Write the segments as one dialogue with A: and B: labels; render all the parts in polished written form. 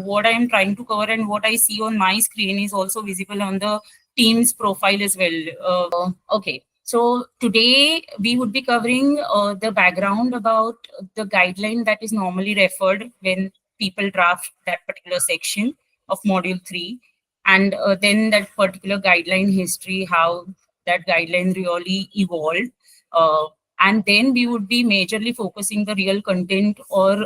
A: what I am trying to cover and what I see on my screen is also visible on the team's profile as well. Okay. So today we would be covering the background about the guideline that is normally referred when people draft that particular section of module 3, and then that particular guideline history, how that guideline really evolved. And then we would be majorly focusing the real content or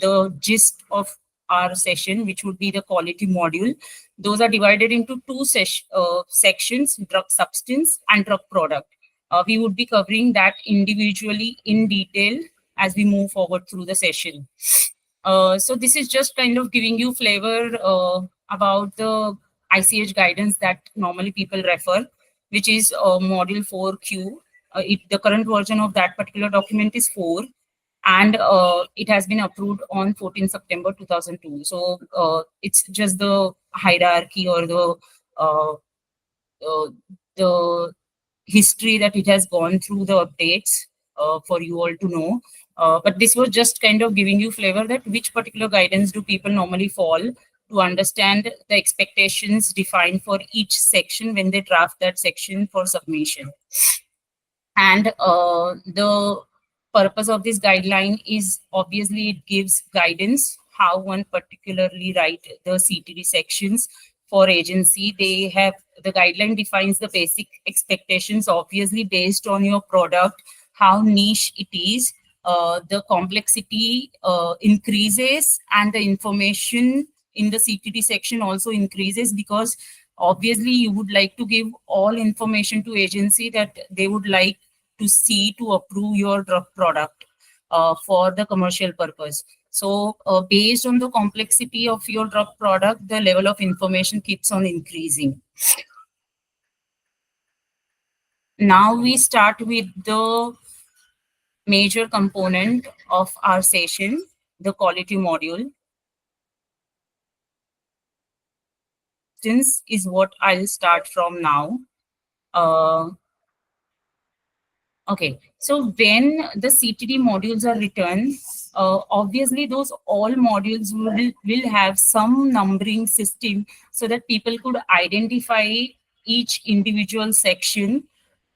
A: the gist of our session, which would be the quality module. Those are divided into two sections: drug substance and drug product. We would be covering that individually in detail as we move forward through the session. So this is just kind of giving you flavor about the ICH guidance that normally people refer, which is module 4Q. The current version of that particular document is 4, and it has been approved on 14 September 2002. So it's just the hierarchy or the history that it has gone through the updates for you all to know. But this was just kind of giving you flavor that which particular guidance do people normally fall to understand the expectations defined for each section when they draft that section for submission. And the purpose of this guideline is obviously it gives guidance how one particularly write the CTD sections for agency. The guideline defines the basic expectations, obviously based on your product, how niche it is. The complexity increases, and the information in the CTD section also increases, because obviously you would like to give all information to agency that they would like to see to approve your drug product for the commercial purpose. So based on the complexity of your drug product, the level of information keeps on increasing. Now we start with the major component of our session, the quality module. This is what I'll start from now. Okay, so when the CTD modules are written, obviously those all modules will have some numbering system so that people could identify each individual section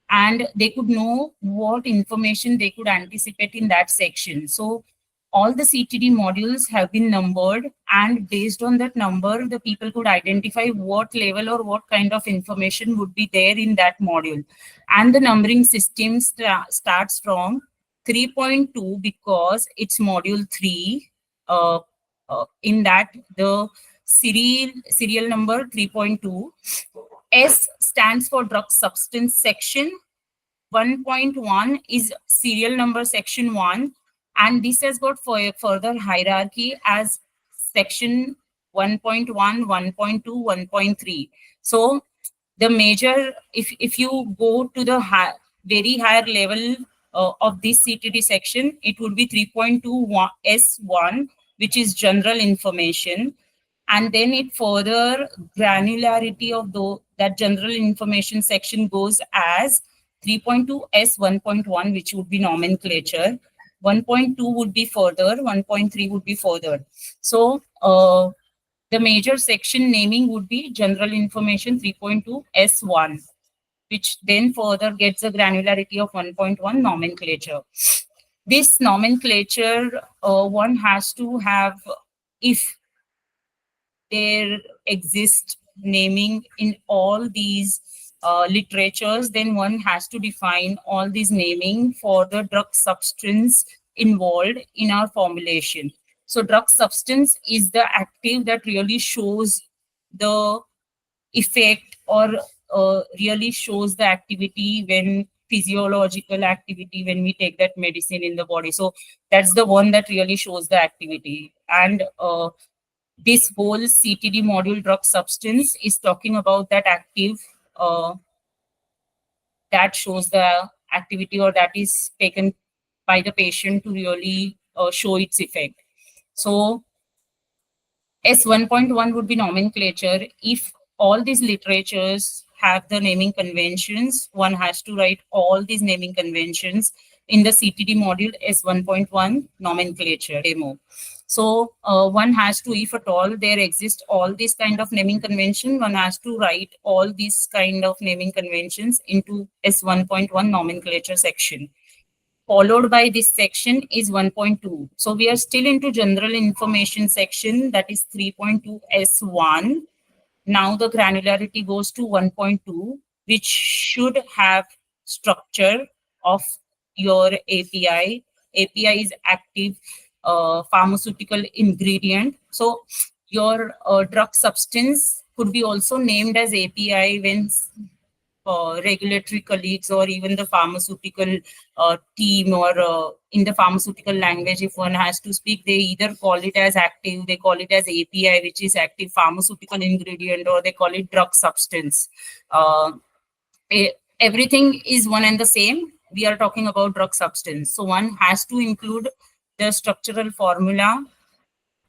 A: and they could know what information they could anticipate in that section. So all the CTD modules have been numbered, and based on that number, the people could identify what level or what kind of information would be there in that module. And the numbering system starts from 3.2 because it's module 3. In that, the serial number 3.2. S stands for drug substance section. 1.1 is serial number section 1. And this has got further hierarchy as section 1.1, 1.2, 1.3. So the major, if you go to the very higher level of this CTD section, it would be 3.2 S1, which is general information. And then it further granularity of that general information section goes as 3.2 S1.1, which would be nomenclature. 1.2 would be further, 1.3 would be further. So the major section naming would be general information 3.2 S1, which then further gets a granularity of 1.1 nomenclature. This nomenclature, one has to have, if there exists naming in all these literatures, then one has to define all these naming for the drug substance involved in our formulation. So drug substance is the active that really shows the effect or really shows the activity when physiological activity when we take that medicine in the body. So that's the one that really shows the activity. And this whole CTD module drug substance is talking about that active that shows the activity or that is taken by the patient to really show its effect. So S1.1 would be nomenclature. If all these literatures have the naming conventions, one has to write all these naming conventions in the CTD module S1.1 nomenclature demo. So one has to, if at all there exist all this kind of naming convention, one has to write all these kind of naming conventions into S1.1 nomenclature section. Followed by this section is 1.2. So we are still into general information section, that is 3.2 S1. Now the granularity goes to 1.2, which should have structure of your API. API is active pharmaceutical ingredient. So your drug substance could be also named as API when regulatory colleagues or even the pharmaceutical team, or in the pharmaceutical language, if one has to speak, they either call it as active, they call it as API, which is active pharmaceutical ingredient, or they call it drug substance. Everything is one and the same. We are talking about drug substance. So one has to include the structural formula.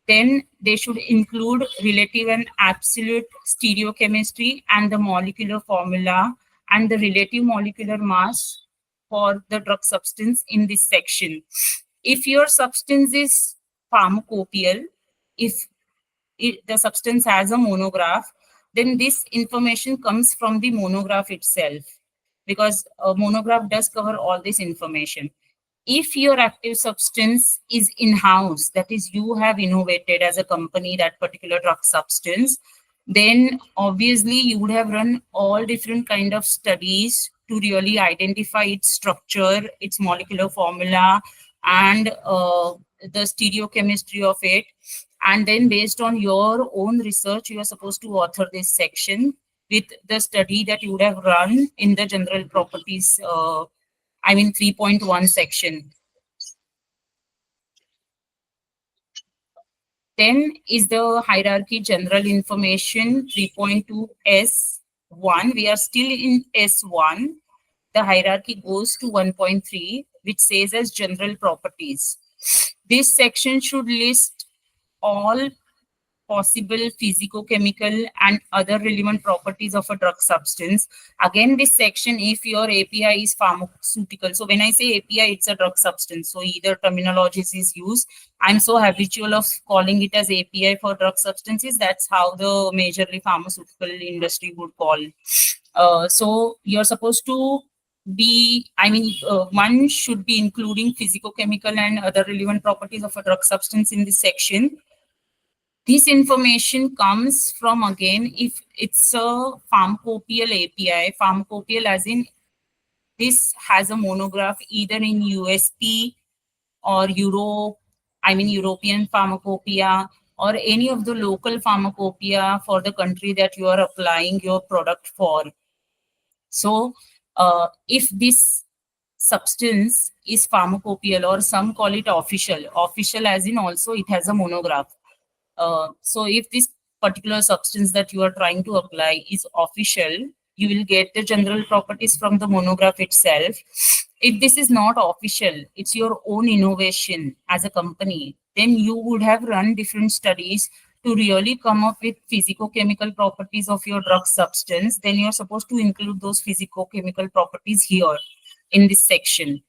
A: Then they should include relative and absolute stereochemistry and the molecular formula and the relative molecular mass for the drug substance in this section. If your substance is pharmacopoeial, if the substance has a monograph, then this information comes from the monograph itself, because a monograph does cover all this information. If your active substance is in-house, that is, you have innovated as a company that particular drug substance, then obviously you would have run all different kind of studies to really identify its structure, its molecular formula, and the stereochemistry of it. And then based on your own research, you are supposed to author this section with the study that you would have run in the general properties, 3.1 section. Then is the hierarchy general information 3.2 S1. We are still in S1. The hierarchy goes to 1.3, which says as general properties. This section should list all possible physicochemical and other relevant properties of a drug substance. Again, this section, if your API is pharmaceutical, so when I say API, it's a drug substance. So either terminologies is used. I'm so habitual of calling it as API for drug substances. That's how the majorly pharmaceutical industry would call. So you're supposed to be, one should be including physicochemical and other relevant properties of a drug substance in this section. This information comes from, again, if it's a pharmacopoeial API, pharmacopoeial as in this has a monograph either in USP or European pharmacopoeia, or any of the local pharmacopoeia for the country that you are applying your product for. So if this substance is pharmacopoeial, or some call it official as in also it has a monograph. So if this particular substance that you are trying to apply is official, you will get the general properties from the monograph itself. If this is not official, it's your own innovation as a company, then you would have run different studies to really come up with physicochemical properties of your drug substance. Then you're supposed to include those physicochemical properties here in this section.